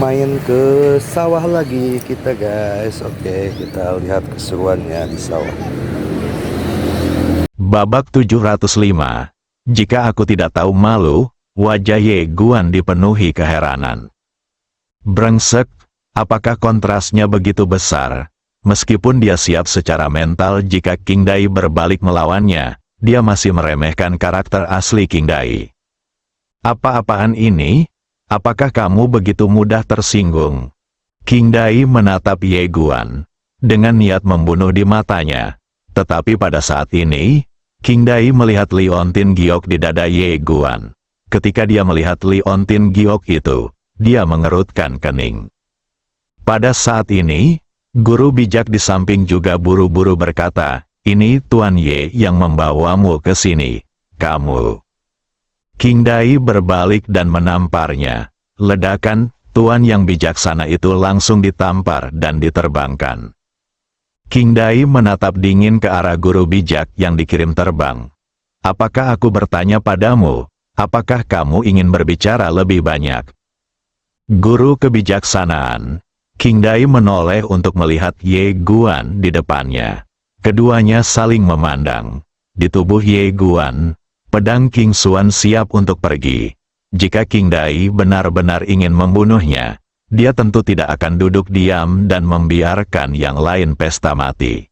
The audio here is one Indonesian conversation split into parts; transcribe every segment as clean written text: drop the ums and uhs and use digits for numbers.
main ke sawah lagi kita guys. Oke, kita lihat keseruannya di sawah. Babak 705. Jika aku tidak tahu malu, wajah Ye Guan dipenuhi keheranan. Brengsek, apakah kontrasnya begitu besar? Meskipun dia siap secara mental jika King Dai berbalik melawannya, dia masih meremehkan karakter asli King Dai. Apa-apaan ini? Apakah kamu begitu mudah tersinggung? King Dai menatap Ye Guan dengan niat membunuh di matanya. Tetapi pada saat ini, King Dai melihat liontin giok di dada Ye Guan. Ketika dia melihat liontin giok itu, dia mengerutkan kening. Pada saat ini, guru bijak di samping juga buru-buru berkata, "Ini Tuan Ye yang membawamu ke sini. Kamu." King Dai berbalik dan menamparnya. Ledakan, Tuan yang bijaksana itu langsung ditampar dan diterbangkan. King Dai menatap dingin ke arah guru bijak yang dikirim terbang. "Apakah aku bertanya padamu? Apakah kamu ingin berbicara lebih banyak?" Guru kebijaksanaan. King Dai menoleh untuk melihat Ye Guan di depannya. Keduanya saling memandang. Di tubuh Ye Guan, pedang King Xuan siap untuk pergi. Jika King Dai benar-benar ingin membunuhnya, dia tentu tidak akan duduk diam dan membiarkan yang lain pesta mati.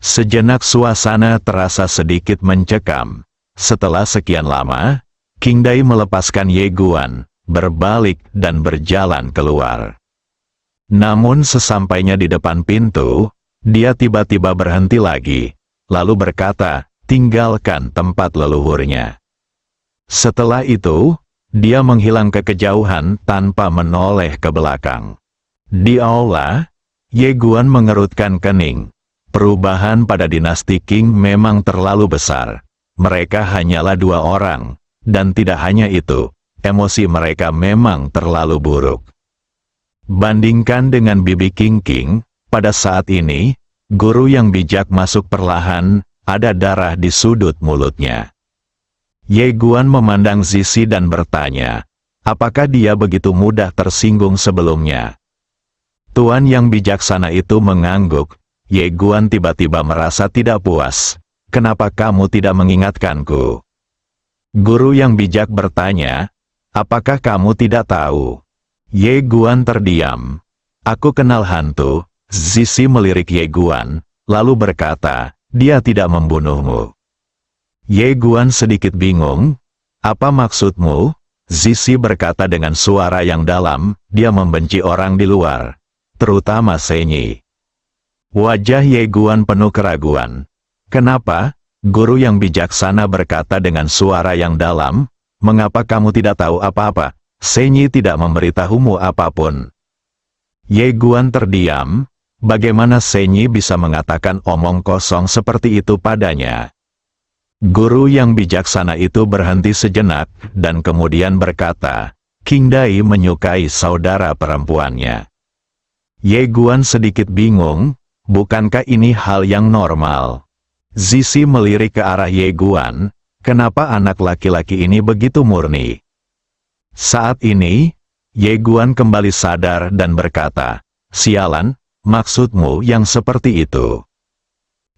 Sejenak suasana terasa sedikit mencekam. Setelah sekian lama, King Dai melepaskan Ye Guan, berbalik dan berjalan keluar. Namun sesampainya di depan pintu, dia tiba-tiba berhenti lagi, lalu berkata, "Tinggalkan tempat leluhurnya." Setelah itu, dia menghilang ke kejauhan tanpa menoleh ke belakang. Di aula, Ye Guan mengerutkan kening. Perubahan pada dinasti Qing memang terlalu besar. Mereka hanyalah 2 orang, dan tidak hanya itu, emosi mereka memang terlalu buruk. Bandingkan dengan Bibi King, pada saat ini, guru yang bijak masuk perlahan, ada darah di sudut mulutnya. Ye Guan memandang Zizi dan bertanya, apakah dia begitu mudah tersinggung sebelumnya? Tuan yang bijaksana itu mengangguk. Ye Guan tiba-tiba merasa tidak puas. "Kenapa kamu tidak mengingatkanku?" Guru yang bijak bertanya, "Apakah kamu tidak tahu?" Ye Guan terdiam. "Aku kenal hantu." Zizi melirik Ye Guan, lalu berkata, "Dia tidak membunuhmu." Ye Guan sedikit bingung. "Apa maksudmu?" Zizi berkata dengan suara yang dalam, "Dia membenci orang di luar, terutama Senyi." Wajah Ye Guan penuh keraguan. "Kenapa?" Guru yang bijaksana berkata dengan suara yang dalam, "Mengapa kamu tidak tahu apa-apa? Senyi tidak memberitahumu apapun." Ye Guan terdiam. Bagaimana Senyi bisa mengatakan omong kosong seperti itu padanya? Guru yang bijaksana itu berhenti sejenak, dan kemudian berkata, "King Dai menyukai saudara perempuannya." Ye Guan sedikit bingung, bukankah ini hal yang normal? Zizi melirik ke arah Ye Guan, kenapa anak laki-laki ini begitu murni? Saat ini, Ye Guan kembali sadar dan berkata, "Sialan, maksudmu yang seperti itu?"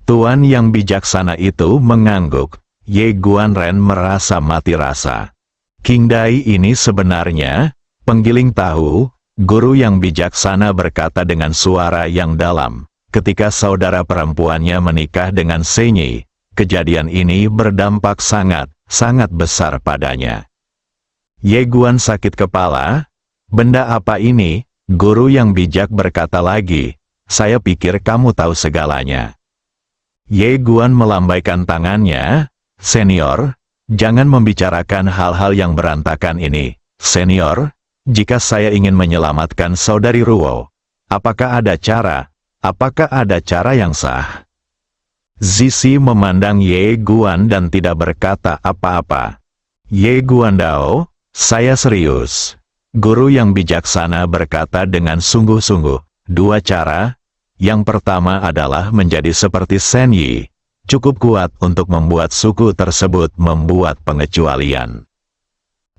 Tuan yang bijaksana itu mengangguk. Ye Guan Ren merasa mati rasa. King Dai ini sebenarnya penggiling tahu. Guru yang bijaksana berkata dengan suara yang dalam, ketika saudara perempuannya menikah dengan Senyi, kejadian ini berdampak sangat besar padanya. Ye Guan sakit kepala. "Benda apa ini?" Guru yang bijak berkata lagi, "Saya pikir kamu tahu segalanya." Ye Guan melambaikan tangannya, "Senior, jangan membicarakan hal-hal yang berantakan ini. Senior, jika saya ingin menyelamatkan saudari Ruo, apakah ada cara? Apakah ada cara yang sah?" Zizi memandang Ye Guan dan tidak berkata apa-apa. "Ye Guan Dao, saya serius." Guru yang bijaksana berkata dengan sungguh-sungguh, "2 cara. Yang pertama adalah menjadi seperti Senyi, cukup kuat untuk membuat suku tersebut membuat pengecualian."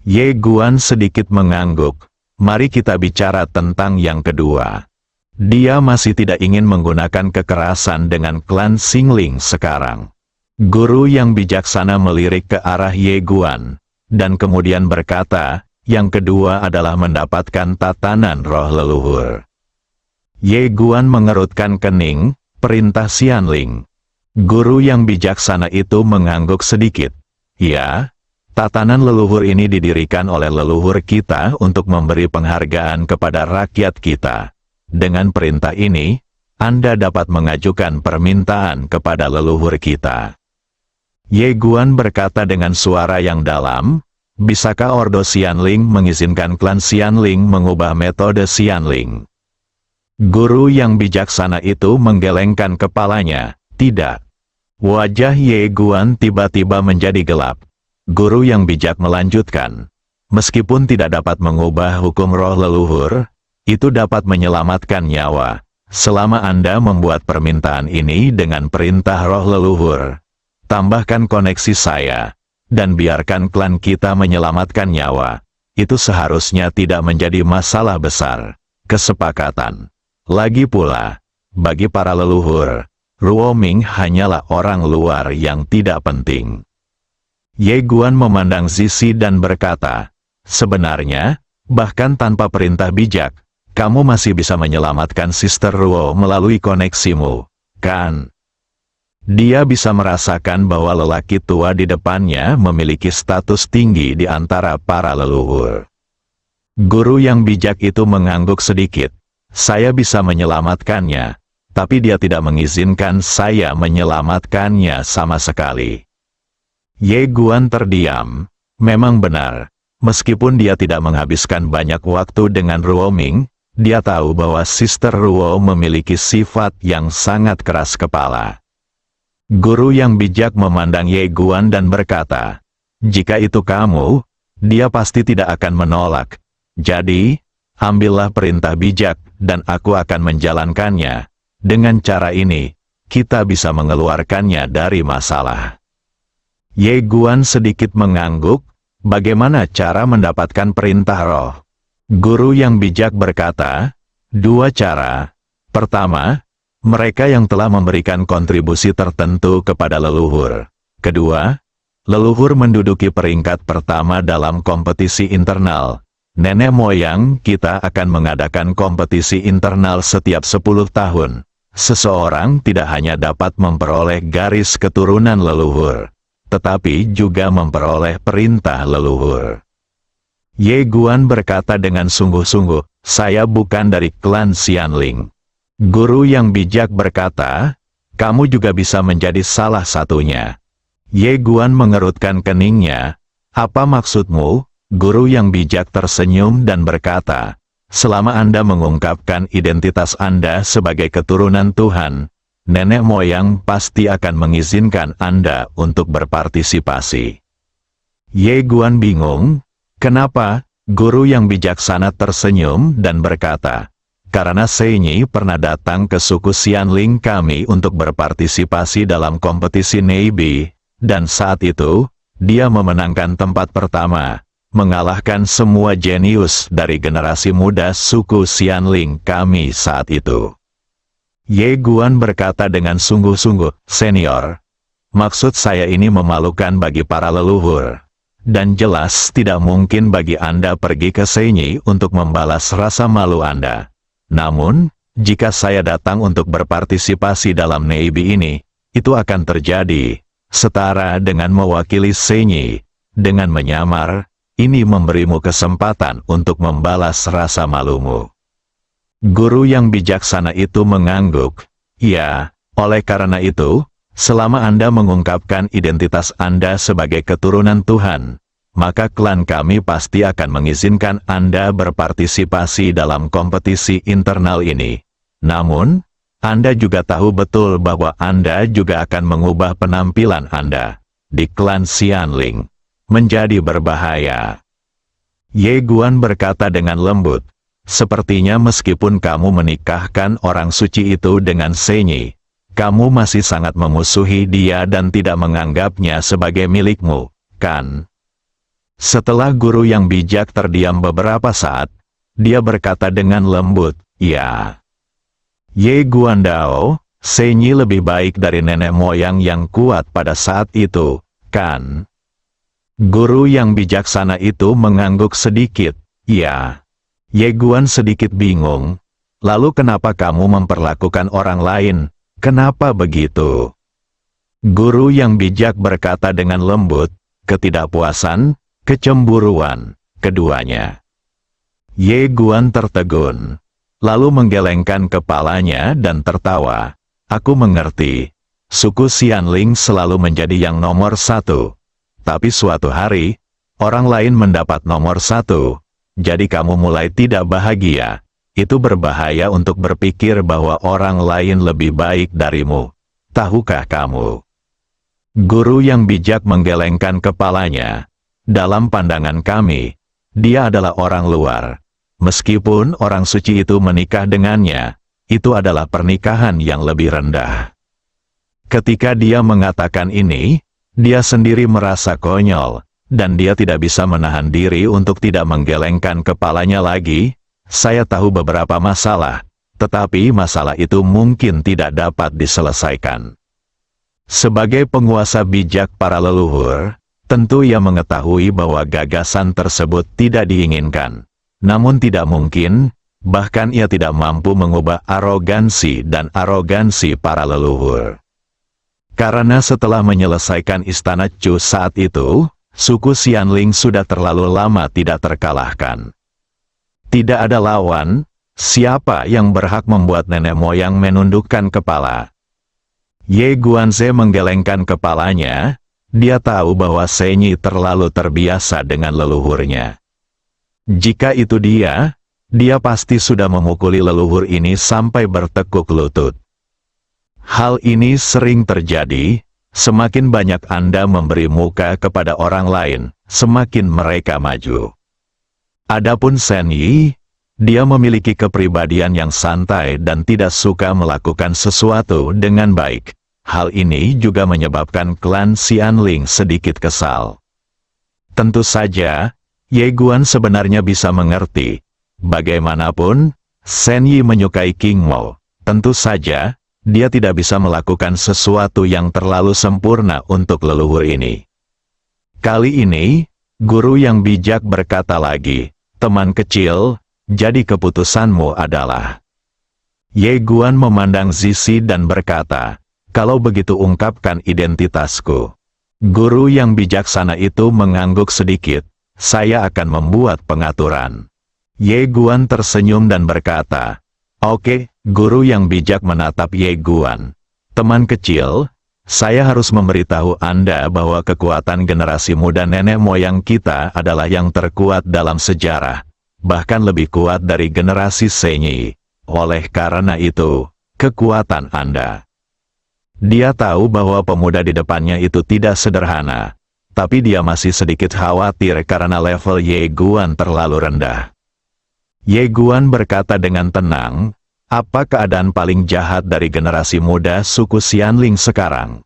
Ye Guan sedikit mengangguk. Mari kita bicara tentang yang kedua. Dia masih tidak ingin menggunakan kekerasan dengan klan Xingling sekarang. Guru yang bijaksana melirik ke arah Ye Guan, dan kemudian berkata, yang kedua adalah mendapatkan tatanan roh leluhur. Ye Guan mengerutkan kening, perintah Xianling. Guru yang bijaksana itu mengangguk sedikit. Ya, tatanan leluhur ini didirikan oleh leluhur kita untuk memberi penghargaan kepada rakyat kita. Dengan perintah ini, Anda dapat mengajukan permintaan kepada leluhur kita. Ye Guan berkata dengan suara yang dalam, bisakah Ordo Xianling mengizinkan klan Xianling mengubah metode Xianling? Guru yang bijaksana itu menggelengkan kepalanya, tidak. Wajah Ye Guan tiba-tiba menjadi gelap. Guru yang bijak melanjutkan, meskipun tidak dapat mengubah hukum roh leluhur, itu dapat menyelamatkan nyawa. Selama Anda membuat permintaan ini dengan perintah roh leluhur, tambahkan koneksi saya, dan biarkan klan kita menyelamatkan nyawa. Itu seharusnya tidak menjadi masalah besar. Kesepakatan. Lagi pula, bagi para leluhur, Ruo Ming hanyalah orang luar yang tidak penting. Ye Guan memandang Zizi dan berkata, sebenarnya, bahkan tanpa perintah bijak, kamu masih bisa menyelamatkan Sister Ruo melalui koneksimu, kan? Dia bisa merasakan bahwa lelaki tua di depannya memiliki status tinggi di antara para leluhur. Guru yang bijak itu mengangguk sedikit. Saya bisa menyelamatkannya, tapi dia tidak mengizinkan saya menyelamatkannya sama sekali. Ye Guan terdiam. Memang benar, meskipun dia tidak menghabiskan banyak waktu dengan Ruo Ming, dia tahu bahwa Sister Ruo memiliki sifat yang sangat keras kepala. Guru yang bijak memandang Ye Guan dan berkata, jika itu kamu, dia pasti tidak akan menolak. Jadi, ambillah perintah bijak, dan aku akan menjalankannya. Dengan cara ini, kita bisa mengeluarkannya dari masalah. Ye Guan sedikit mengangguk, bagaimana cara mendapatkan perintah roh? Guru yang bijak berkata, dua cara. Pertama, mereka yang telah memberikan kontribusi tertentu kepada leluhur. Kedua, leluhur menduduki peringkat pertama dalam kompetisi internal. Nenek moyang kita akan mengadakan kompetisi internal setiap 10 tahun. Seseorang tidak hanya dapat memperoleh garis keturunan leluhur, tetapi juga memperoleh perintah leluhur. Ye Guan berkata dengan sungguh-sungguh, saya bukan dari klan Xianling. Guru yang bijak berkata, kamu juga bisa menjadi salah satunya. Ye Guan mengerutkan keningnya, apa maksudmu? Guru yang bijak tersenyum dan berkata, selama Anda mengungkapkan identitas Anda sebagai keturunan Tuhan, nenek moyang pasti akan mengizinkan Anda untuk berpartisipasi. Ye Guan bingung. Kenapa? Guru yang bijaksana tersenyum dan berkata, karena Shenyi pernah datang ke suku Xianling kami untuk berpartisipasi dalam kompetisi Neibi, dan saat itu, dia memenangkan tempat pertama, mengalahkan semua jenius dari generasi muda suku Xianling kami saat itu. Ye Guan berkata dengan sungguh-sungguh, senior, maksud saya ini memalukan bagi para leluhur. Dan jelas tidak mungkin bagi Anda pergi ke Shenyi untuk membalas rasa malu Anda. Namun, jika saya datang untuk berpartisipasi dalam Neibi ini, itu akan terjadi, setara dengan mewakili Shenyi. Dengan menyamar, ini memberimu kesempatan untuk membalas rasa malumu. Guru yang bijaksana itu mengangguk. Ya, oleh karena itu, selama Anda mengungkapkan identitas Anda sebagai keturunan Tuhan, maka klan kami pasti akan mengizinkan Anda berpartisipasi dalam kompetisi internal ini. Namun, Anda juga tahu betul bahwa Anda juga akan mengubah penampilan Anda di klan Xianling menjadi berbahaya. Ye Guan berkata dengan lembut, sepertinya meskipun kamu menikahkan orang suci itu dengan Shenyi, kamu masih sangat memusuhi dia dan tidak menganggapnya sebagai milikmu, kan? Setelah guru yang bijak terdiam beberapa saat, dia berkata dengan lembut, "Ya. Ye Guandao, Senyi lebih baik dari nenek moyang yang kuat pada saat itu, kan?" Guru yang bijaksana itu mengangguk sedikit, "Ya." Ye Guan sedikit bingung. "Lalu kenapa kamu memperlakukan orang lain? Kenapa begitu?" Guru yang bijak berkata dengan lembut, "Ketidakpuasan, kecemburuan, keduanya." Ye Guan tertegun, lalu menggelengkan kepalanya dan tertawa. "Aku mengerti. Suku Xianling selalu menjadi yang nomor satu. Tapi suatu hari, orang lain mendapat nomor satu. Jadi kamu mulai tidak bahagia. Itu berbahaya untuk berpikir bahwa orang lain lebih baik darimu. Tahukah kamu?" Guru yang bijak menggelengkan kepalanya. "Dalam pandangan kami, dia adalah orang luar. Meskipun orang suci itu menikah dengannya, itu adalah pernikahan yang lebih rendah." Ketika dia mengatakan ini, dia sendiri merasa konyol, dan dia tidak bisa menahan diri untuk tidak menggelengkan kepalanya lagi. "Saya tahu beberapa masalah, tetapi masalah itu mungkin tidak dapat diselesaikan." Sebagai penguasa bijak para leluhur, tentu ia mengetahui bahwa gagasan tersebut tidak diinginkan. Namun tidak mungkin, bahkan ia tidak mampu mengubah arogansi para leluhur. Karena setelah menyelesaikan istana Chu saat itu, suku Xianling sudah terlalu lama tidak terkalahkan. Tidak ada lawan, siapa yang berhak membuat nenek moyang menundukkan kepala? Ye Guanze menggelengkan kepalanya, dia tahu bahwa Senyi terlalu terbiasa dengan leluhurnya. Jika itu dia pasti sudah memukuli leluhur ini sampai bertekuk lutut. Hal ini sering terjadi, semakin banyak Anda memberi muka kepada orang lain, semakin mereka maju. Adapun Senyi, dia memiliki kepribadian yang santai dan tidak suka melakukan sesuatu dengan baik. Hal ini juga menyebabkan klan Xianling sedikit kesal. Tentu saja, Ye Guan sebenarnya bisa mengerti. Bagaimanapun, Senyi menyukai King Mo. Tentu saja, dia tidak bisa melakukan sesuatu yang terlalu sempurna untuk leluhur ini. Kali ini, guru yang bijak berkata lagi, "Teman kecil, jadi keputusanmu adalah..." Ye Guan memandang Zizi dan berkata, "Kalau begitu ungkapkan identitasku." Guru yang bijaksana itu mengangguk sedikit, "Saya akan membuat pengaturan." Ye Guan tersenyum dan berkata, "Oke." Guru yang bijak menatap Ye Guan. "Teman kecil, saya harus memberitahu Anda bahwa kekuatan generasi muda nenek moyang kita adalah yang terkuat dalam sejarah. Bahkan lebih kuat dari generasi Senyi. Oleh karena itu, kekuatan Anda." Dia tahu bahwa pemuda di depannya itu tidak sederhana. Tapi dia masih sedikit khawatir karena level Ye Guan terlalu rendah. Ye Guan berkata dengan tenang, "Apa keadaan paling jahat dari generasi muda suku Xianling sekarang?"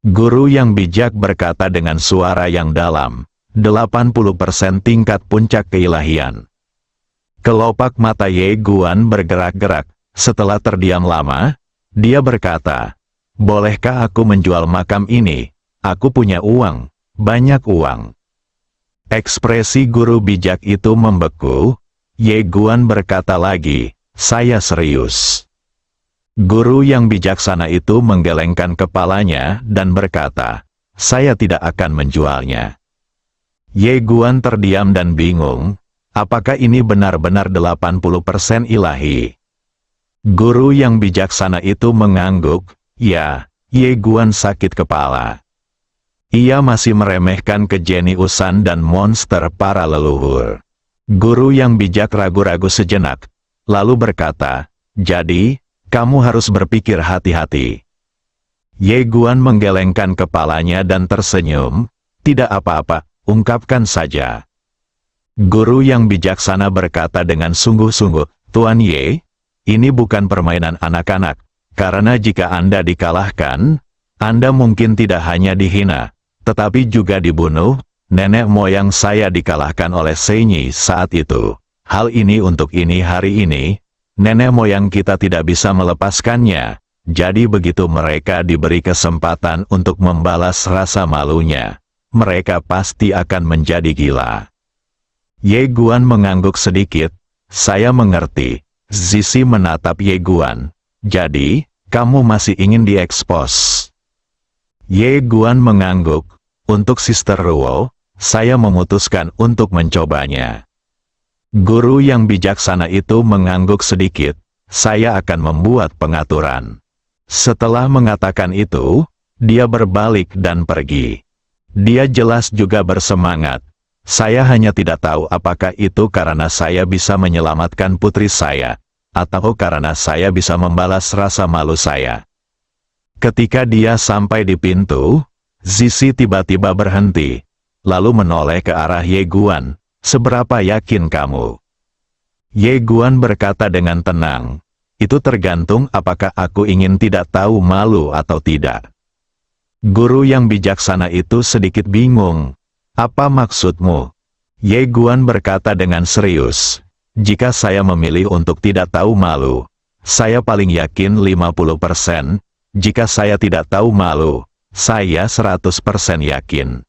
Guru yang bijak berkata dengan suara yang dalam, 80% tingkat puncak keilahian. Kelopak mata Ye Guan bergerak-gerak. Setelah terdiam lama, dia berkata, "Bolehkah aku menjual makam ini? Aku punya uang, banyak uang." Ekspresi guru bijak itu membeku. Ye Guan berkata lagi, "Saya serius." Guru yang bijaksana itu menggelengkan kepalanya dan berkata, "Saya tidak akan menjualnya." Ye Guan terdiam dan bingung. Apakah ini benar-benar 80% ilahi? Guru yang bijaksana itu mengangguk. Ya, Ye Guan sakit kepala. Ia masih meremehkan kejeniusan dan monster para leluhur. Guru yang bijak ragu-ragu sejenak, lalu berkata, "Jadi, kamu harus berpikir hati-hati." Ye Guan menggelengkan kepalanya dan tersenyum. "Tidak apa-apa, ungkapkan saja." Guru yang bijaksana berkata dengan sungguh-sungguh, "Tuan Ye, ini bukan permainan anak-anak, karena jika Anda dikalahkan, Anda mungkin tidak hanya dihina, tetapi juga dibunuh. Nenek moyang saya dikalahkan oleh Senyi saat itu. hal ini untuk ini hari ini, nenek moyang kita tidak bisa melepaskannya, jadi begitu mereka diberi kesempatan untuk membalas rasa malunya, mereka pasti akan menjadi gila. Ye Guan mengangguk sedikit, saya mengerti. Zizi menatap Ye Guan. Jadi, kamu masih ingin diekspos? Ye Guan mengangguk, untuk Sister Ruo, saya memutuskan untuk mencobanya. Guru yang bijaksana itu mengangguk sedikit, saya akan membuat pengaturan. Setelah mengatakan itu, dia berbalik dan pergi. Dia jelas juga bersemangat. Saya hanya tidak tahu apakah itu karena saya bisa menyelamatkan putri saya, atau karena saya bisa membalas rasa malu saya. Ketika dia sampai di pintu, Zizi tiba-tiba berhenti, lalu menoleh ke arah Ye Guan. Seberapa yakin kamu? Ye Guan berkata dengan tenang, itu tergantung apakah aku ingin tidak tahu malu atau tidak. Guru yang bijaksana itu sedikit bingung. Apa maksudmu? Ye Guan berkata dengan serius, jika saya memilih untuk tidak tahu malu, saya paling yakin 50%, jika saya tidak tahu malu, saya 100% yakin.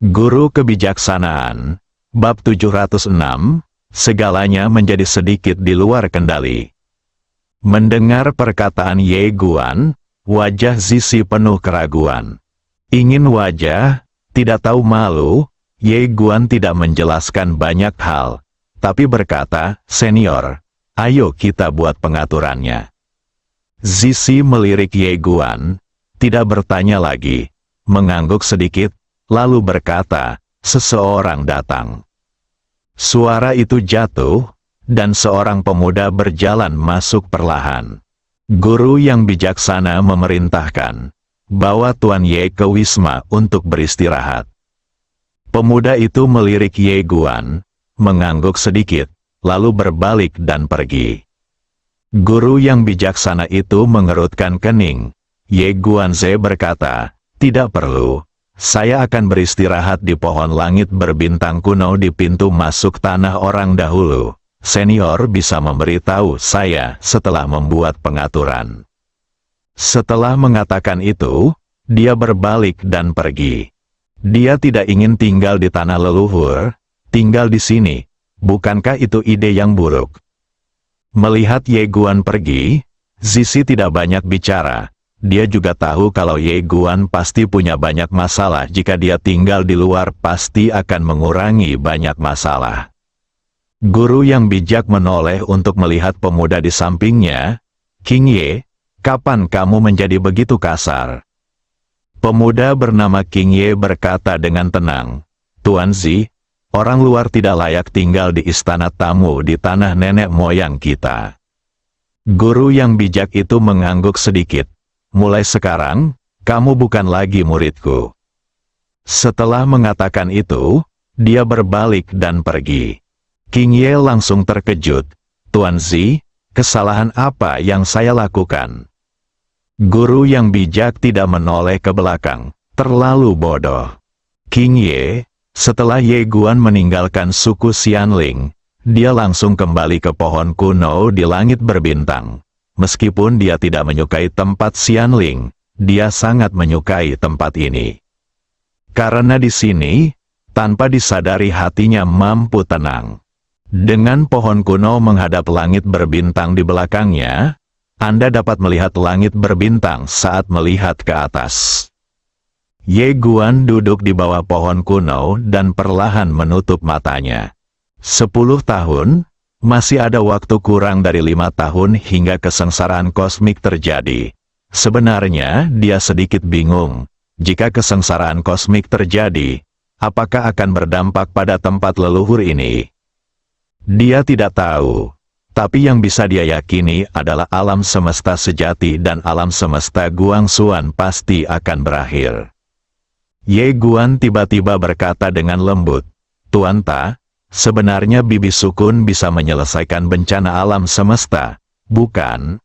Guru kebijaksanaan, bab 706, segalanya menjadi sedikit di luar kendali. Mendengar perkataan Ye Guan, wajah Zizi penuh keraguan. Ingin wajah, tidak tahu malu, Ye Guan tidak menjelaskan banyak hal, tapi berkata, senior, ayo kita buat pengaturannya. Zizi melirik Ye Guan, tidak bertanya lagi, mengangguk sedikit, lalu berkata, seseorang datang. Suara itu jatuh, dan seorang pemuda berjalan masuk perlahan. Guru yang bijaksana memerintahkan, bawa Tuan Ye ke Wisma untuk beristirahat. Pemuda itu melirik Ye Guan, mengangguk sedikit, lalu berbalik dan pergi. Guru yang bijaksana itu mengerutkan kening. Ye Guanze berkata, tidak perlu, saya akan beristirahat di pohon langit berbintang kuno di pintu masuk tanah orang dahulu. Senior bisa memberitahu saya setelah membuat pengaturan. Setelah mengatakan itu, dia berbalik dan pergi. Dia tidak ingin tinggal di tanah leluhur, tinggal di sini. Bukankah itu ide yang buruk? Melihat Ye Guan pergi, Zizi tidak banyak bicara. Dia juga tahu kalau Ye Guan pasti punya banyak masalah. Jika dia tinggal di luar pasti akan mengurangi banyak masalah. Guru yang bijak menoleh untuk melihat pemuda di sampingnya. King Ye, kapan kamu menjadi begitu kasar? Pemuda bernama King Ye berkata dengan tenang, Tuan Zi, orang luar tidak layak tinggal di istana tamu di tanah nenek moyang kita. Guru yang bijak itu mengangguk sedikit. Mulai sekarang, kamu bukan lagi muridku. Setelah mengatakan itu, dia berbalik dan pergi. King Ye langsung terkejut. Tuan Zi, kesalahan apa yang saya lakukan? Guru yang bijak tidak menoleh ke belakang. Terlalu bodoh. King Ye, setelah Ye Guan meninggalkan suku Xianling, dia langsung kembali ke pohon kuno di langit berbintang. Meskipun dia tidak menyukai tempat Xianling, dia sangat menyukai tempat ini. Karena di sini, tanpa disadari hatinya mampu tenang. Dengan pohon kuno menghadap langit berbintang di belakangnya, Anda dapat melihat langit berbintang saat melihat ke atas. Ye Guan duduk di bawah pohon kuno dan perlahan menutup matanya. 10 tahun, masih ada waktu kurang dari 5 tahun hingga kesengsaraan kosmik terjadi. Sebenarnya, dia sedikit bingung. Jika kesengsaraan kosmik terjadi, apakah akan berdampak pada tempat leluhur ini? Dia tidak tahu. Tapi yang bisa dia yakini adalah alam semesta sejati dan alam semesta Guangxuan pasti akan berakhir. Ye Guan tiba-tiba berkata dengan lembut, Tuan Ta, sebenarnya Bibi Sukun bisa menyelesaikan bencana alam semesta, bukan?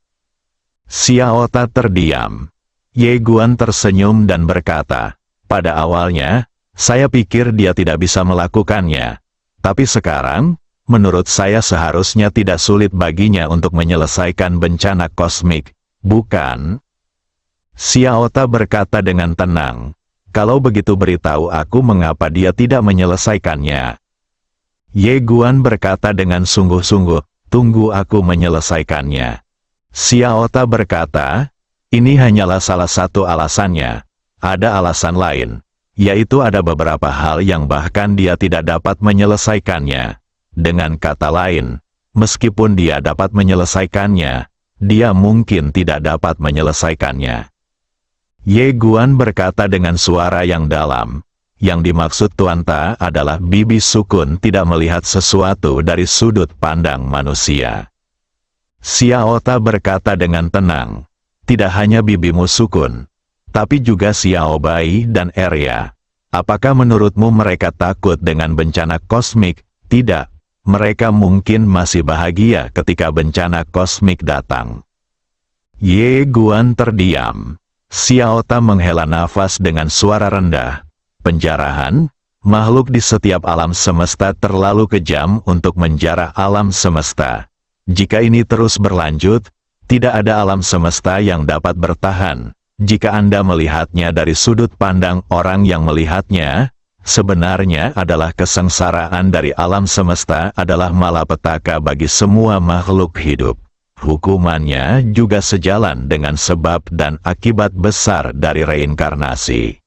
Xiao Ta terdiam. Ye Guan tersenyum dan berkata, pada awalnya, saya pikir dia tidak bisa melakukannya. Tapi sekarang, menurut saya seharusnya tidak sulit baginya untuk menyelesaikan bencana kosmik, bukan? Xiaota berkata dengan tenang. Kalau begitu beritahu aku mengapa dia tidak menyelesaikannya. Ye Guan berkata dengan sungguh-sungguh, tunggu aku menyelesaikannya. Xiaota berkata, ini hanyalah salah satu alasannya. Ada alasan lain, yaitu ada beberapa hal yang bahkan dia tidak dapat menyelesaikannya. Dengan kata lain, meskipun dia dapat menyelesaikannya, dia mungkin tidak dapat menyelesaikannya. Ye Guan berkata dengan suara yang dalam. Yang dimaksud Tuan Ta adalah Bibi Sukun tidak melihat sesuatu dari sudut pandang manusia. Xiaota berkata dengan tenang, tidak hanya bibimu Sukun, tapi juga Xiao Bai dan Arya. Apakah menurutmu mereka takut dengan bencana kosmik? Tidak, mereka mungkin masih bahagia ketika bencana kosmik datang. Ye Guan terdiam. Xiaota menghela nafas dengan suara rendah. Penjarahan, makhluk di setiap alam semesta terlalu kejam untuk menjarah alam semesta. Jika ini terus berlanjut, tidak ada alam semesta yang dapat bertahan. Jika Anda melihatnya dari sudut pandang orang yang melihatnya, sebenarnya adalah kesengsaraan dari alam semesta adalah malapetaka bagi semua makhluk hidup. Hukumannya juga sejalan dengan sebab dan akibat besar dari reinkarnasi.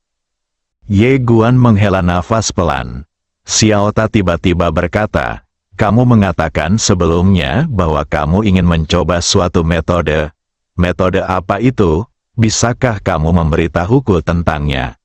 Ye Guan menghela nafas pelan. Xiaota tiba-tiba berkata, kamu mengatakan sebelumnya bahwa kamu ingin mencoba suatu metode. Metode apa itu? Bisakah kamu memberitahuku tentangnya?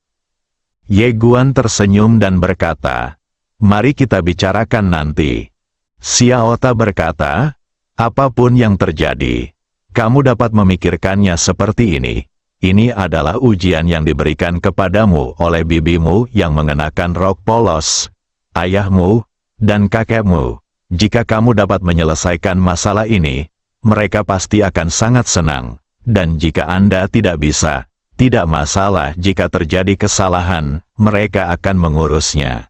Ye Guan tersenyum dan berkata, mari kita bicarakan nanti. Xiaota berkata, apapun yang terjadi, kamu dapat memikirkannya seperti ini. Ini adalah ujian yang diberikan kepadamu oleh bibimu yang mengenakan rok polos, ayahmu, dan kakekmu. Jika kamu dapat menyelesaikan masalah ini, mereka pasti akan sangat senang. Dan jika Anda tidak bisa, tidak masalah jika terjadi kesalahan, mereka akan mengurusnya.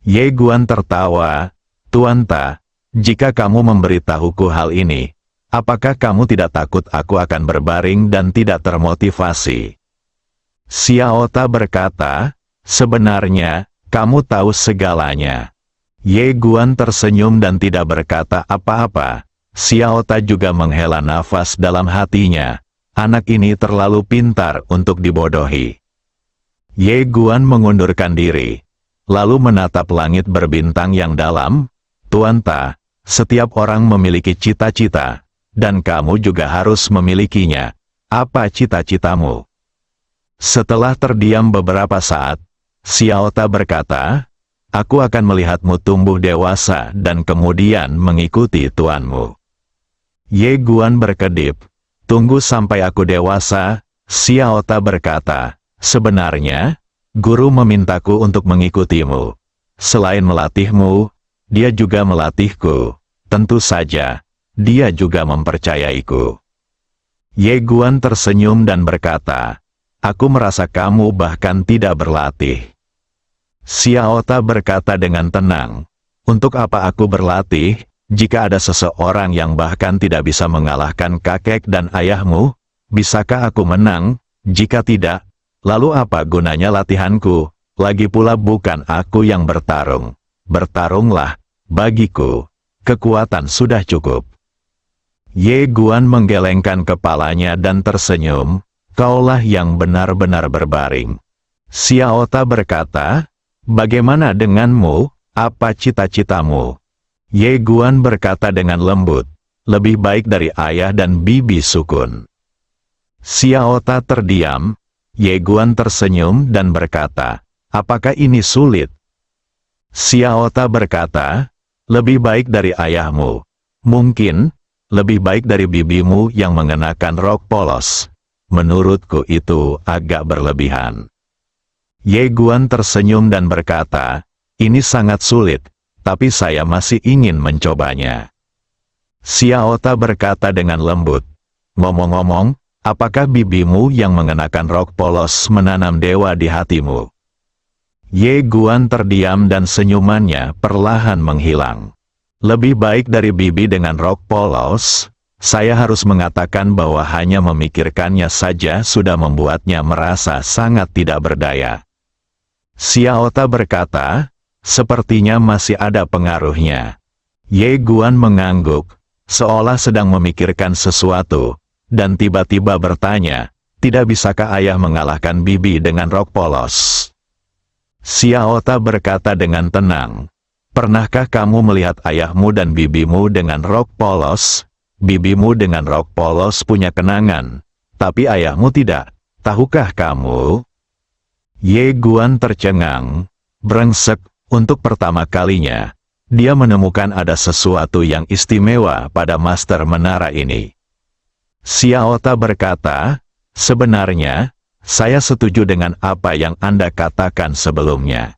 Ye Guan tertawa, Tuan Ta, jika kamu memberitahuku hal ini, apakah kamu tidak takut aku akan berbaring dan tidak termotivasi? Xiaota berkata, sebenarnya, kamu tahu segalanya. Ye Guan tersenyum dan tidak berkata apa-apa. Xiaota juga menghela nafas dalam hatinya. Anak ini terlalu pintar untuk dibodohi. Ye Guan mengundurkan diri, lalu menatap langit berbintang yang dalam. Tuan Ta, setiap orang memiliki cita-cita. Dan kamu juga harus memilikinya. Apa cita-citamu? Setelah terdiam beberapa saat, Xiaota berkata, aku akan melihatmu tumbuh dewasa dan kemudian mengikuti tuanmu. Ye Guan berkedip, tunggu sampai aku dewasa. Xiaota berkata, sebenarnya, guru memintaku untuk mengikutimu. Selain melatihmu, dia juga melatihku. Tentu saja. Dia juga mempercayaiku. Ye Guan tersenyum dan berkata, aku merasa kamu bahkan tidak berlatih. Xiaota berkata dengan tenang, untuk apa aku berlatih, jika ada seseorang yang bahkan tidak bisa mengalahkan kakek dan ayahmu? Bisakah aku menang? Jika tidak, lalu apa gunanya latihanku? Lagi pula bukan aku yang bertarung. Bertarunglah, bagiku, kekuatan sudah cukup. Ye Guan menggelengkan kepalanya dan tersenyum, kaulah yang benar-benar berbaring. Xiaota berkata, bagaimana denganmu, apa cita-citamu? Ye Guan berkata dengan lembut, lebih baik dari ayah dan bibi Sukun. Xiaota terdiam, Ye Guan tersenyum dan berkata, apakah ini sulit? Xiaota berkata, lebih baik dari ayahmu. Mungkin, lebih baik dari bibimu yang mengenakan rok polos. Menurutku itu agak berlebihan. Ye Guan tersenyum dan berkata, ini sangat sulit, tapi saya masih ingin mencobanya. Xiaota berkata dengan lembut, ngomong-ngomong, apakah bibimu yang mengenakan rok polos menanam dewa di hatimu? Ye Guan terdiam dan senyumannya perlahan menghilang. Lebih baik dari bibi dengan rok polos, saya harus mengatakan bahwa hanya memikirkannya saja sudah membuatnya merasa sangat tidak berdaya. Xiaota berkata, sepertinya masih ada pengaruhnya. Ye Guan mengangguk, seolah sedang memikirkan sesuatu, dan tiba-tiba bertanya, tidak bisakah ayah mengalahkan bibi dengan rok polos? Xiaota berkata dengan tenang, pernahkah kamu melihat ayahmu dan bibimu dengan rok polos? Bibimu dengan rok polos punya kenangan, tapi ayahmu tidak. Tahukah kamu? Ye Guan tercengang, brengsek, untuk pertama kalinya, dia menemukan ada sesuatu yang istimewa pada master menara ini. Xiaota berkata, sebenarnya, saya setuju dengan apa yang Anda katakan sebelumnya.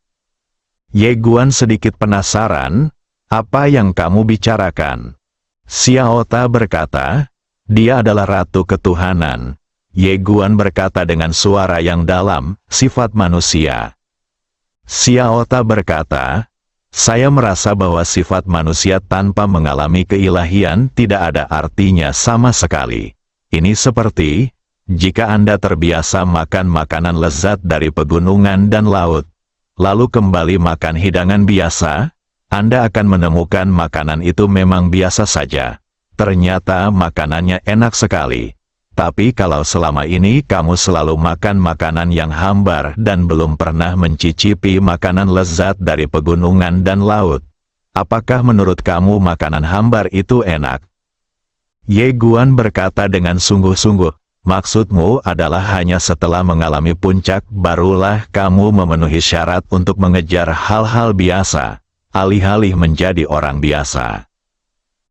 Ye Guan sedikit penasaran, apa yang kamu bicarakan? Xiaota berkata, dia adalah ratu ketuhanan. Ye Guan berkata dengan suara yang dalam, sifat manusia. Xiaota berkata, saya merasa bahwa sifat manusia tanpa mengalami keilahian tidak ada artinya sama sekali. Ini seperti, jika Anda terbiasa makan makanan lezat dari pegunungan dan laut, lalu kembali makan hidangan biasa, Anda akan menemukan makanan itu memang biasa saja. Ternyata makanannya enak sekali. Tapi kalau selama ini kamu selalu makan makanan yang hambar dan belum pernah mencicipi makanan lezat dari pegunungan dan laut, apakah menurut kamu makanan hambar itu enak? Ye Guan berkata dengan sungguh-sungguh, maksudmu adalah hanya setelah mengalami puncak barulah kamu memenuhi syarat untuk mengejar hal-hal biasa, alih-alih menjadi orang biasa.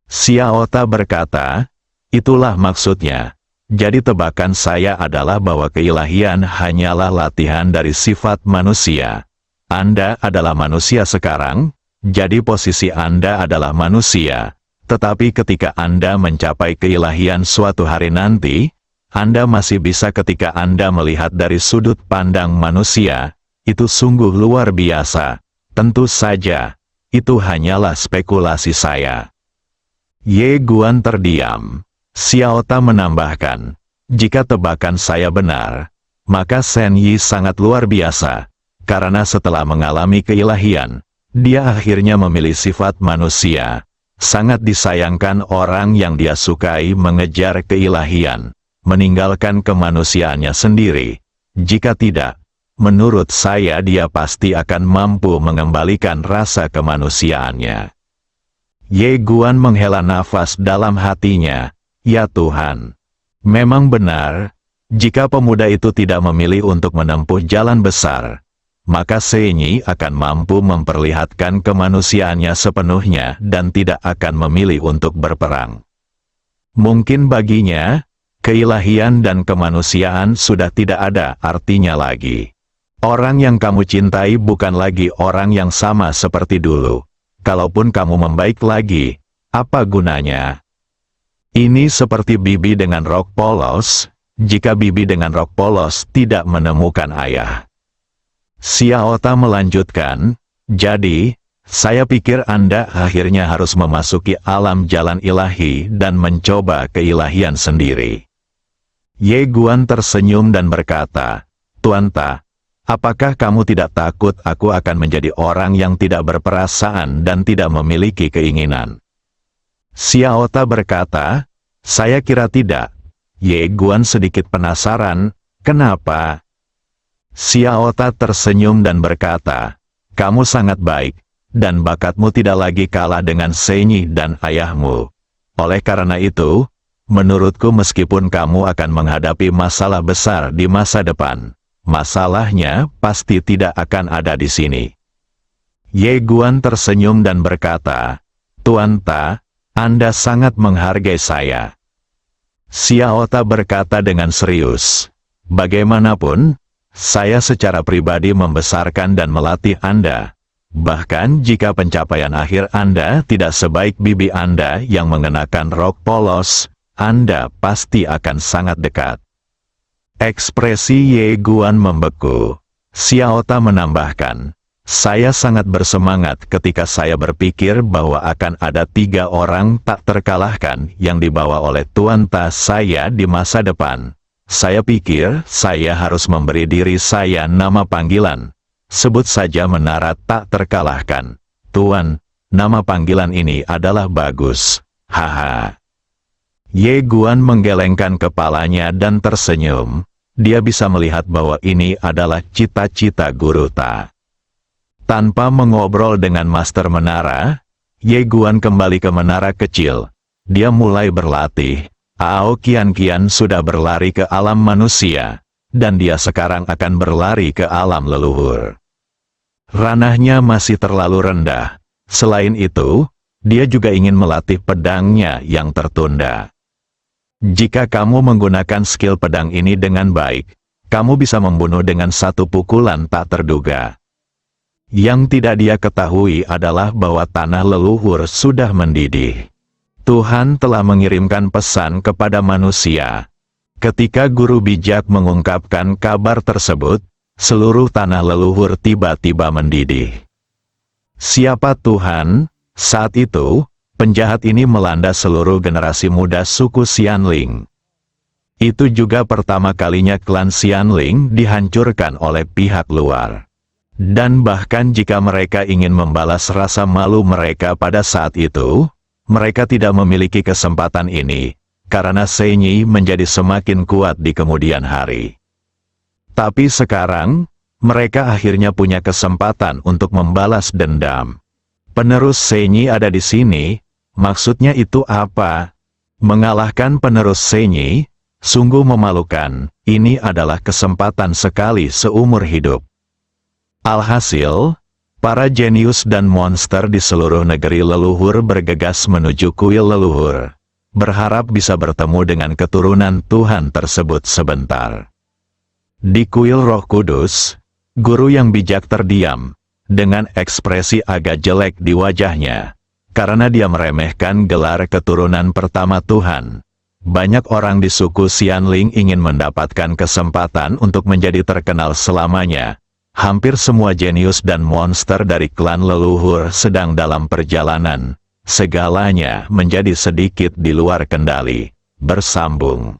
Xiaota berkata, itulah maksudnya. Jadi tebakan saya adalah bahwa keilahian hanyalah latihan dari sifat manusia. Anda adalah manusia sekarang, jadi posisi Anda adalah manusia. Tetapi ketika Anda mencapai keilahian suatu hari nanti, Anda masih bisa ketika Anda melihat dari sudut pandang manusia, itu sungguh luar biasa. Tentu saja, itu hanyalah spekulasi saya. Ye Guan terdiam. Xiaota menambahkan, jika tebakan saya benar, maka Shen Yi sangat luar biasa, karena setelah mengalami keilahian, dia akhirnya memilih sifat manusia. Sangat disayangkan orang yang dia sukai mengejar keilahian, meninggalkan kemanusiaannya sendiri. Jika tidak, menurut saya dia pasti akan mampu mengembalikan rasa kemanusiaannya. Ye Guan menghela nafas dalam hatinya. Ya Tuhan, memang benar, jika pemuda itu tidak memilih untuk menempuh jalan besar, maka Shen Yi akan mampu memperlihatkan kemanusiaannya sepenuhnya dan tidak akan memilih untuk berperang. Mungkin baginya, keilahian dan kemanusiaan sudah tidak ada artinya lagi. Orang yang kamu cintai bukan lagi orang yang sama seperti dulu. Kalaupun kamu membaik lagi, apa gunanya? Ini seperti bibi dengan rok polos, jika bibi dengan rok polos tidak menemukan ayah. Xiaota melanjutkan, jadi, saya pikir Anda akhirnya harus memasuki alam jalan ilahi dan mencoba keilahian sendiri. Ye Guan tersenyum dan berkata, Tuan Ta, apakah kamu tidak takut aku akan menjadi orang yang tidak berperasaan dan tidak memiliki keinginan? Xiaota berkata, saya kira tidak. Ye Guan sedikit penasaran, kenapa? Xiaota tersenyum dan berkata, kamu sangat baik, dan bakatmu tidak lagi kalah dengan Shen Yi dan ayahmu. Oleh karena itu, menurutku meskipun kamu akan menghadapi masalah besar di masa depan, masalahnya pasti tidak akan ada di sini. Ye Guan tersenyum dan berkata, Tuan Ta, Anda sangat menghargai saya. Xiaota berkata dengan serius, bagaimanapun, saya secara pribadi membesarkan dan melatih Anda. Bahkan jika pencapaian akhir Anda tidak sebaik bibi Anda yang mengenakan rok polos, Anda pasti akan sangat dekat. Ekspresi Ye Guan membeku. Xiaota menambahkan, Saya sangat bersemangat ketika saya berpikir bahwa akan ada 3 orang tak terkalahkan yang dibawa oleh Tuan Ta saya di masa depan. Saya pikir saya harus memberi diri saya nama panggilan. Sebut saja Menara Tak Terkalahkan. Tuan, nama panggilan ini adalah bagus. Haha. Ye Guan menggelengkan kepalanya dan tersenyum. Dia bisa melihat bahwa ini adalah cita-cita Guru Ta. Tanpa mengobrol dengan Master Menara, Ye Guan kembali ke menara kecil. Dia mulai berlatih. Ao Kian sudah berlari ke alam manusia, dan dia sekarang akan berlari ke alam leluhur. Ranahnya masih terlalu rendah. Selain itu, dia juga ingin melatih pedangnya yang tertunda. Jika kamu menggunakan skill pedang ini dengan baik, kamu bisa membunuh dengan 1 pukulan tak terduga. Yang tidak dia ketahui adalah bahwa tanah leluhur sudah mendidih. Tuhan telah mengirimkan pesan kepada manusia. Ketika guru bijak mengungkapkan kabar tersebut, seluruh tanah leluhur tiba-tiba mendidih. Siapa Tuhan? Saat itu, penjahat ini melanda seluruh generasi muda suku Xianling. Itu juga pertama kalinya klan Xianling dihancurkan oleh pihak luar. Dan bahkan jika mereka ingin membalas rasa malu mereka pada saat itu, mereka tidak memiliki kesempatan ini, karena Senyi menjadi semakin kuat di kemudian hari. Tapi sekarang, mereka akhirnya punya kesempatan untuk membalas dendam. Penerus Senyi ada di sini, maksudnya itu apa? Mengalahkan penerus Senyi, sungguh memalukan, ini adalah kesempatan sekali seumur hidup. Alhasil, para jenius dan monster di seluruh negeri leluhur bergegas menuju kuil leluhur, berharap bisa bertemu dengan keturunan Tuhan tersebut sebentar. Di kuil Roh Kudus, guru yang bijak terdiam, dengan ekspresi agak jelek di wajahnya, karena dia meremehkan gelar keturunan pertama Tuhan. Banyak orang di suku Xianling ingin mendapatkan kesempatan untuk menjadi terkenal selamanya. Hampir semua jenius dan monster dari klan leluhur sedang dalam perjalanan. Segalanya menjadi sedikit di luar kendali. Bersambung.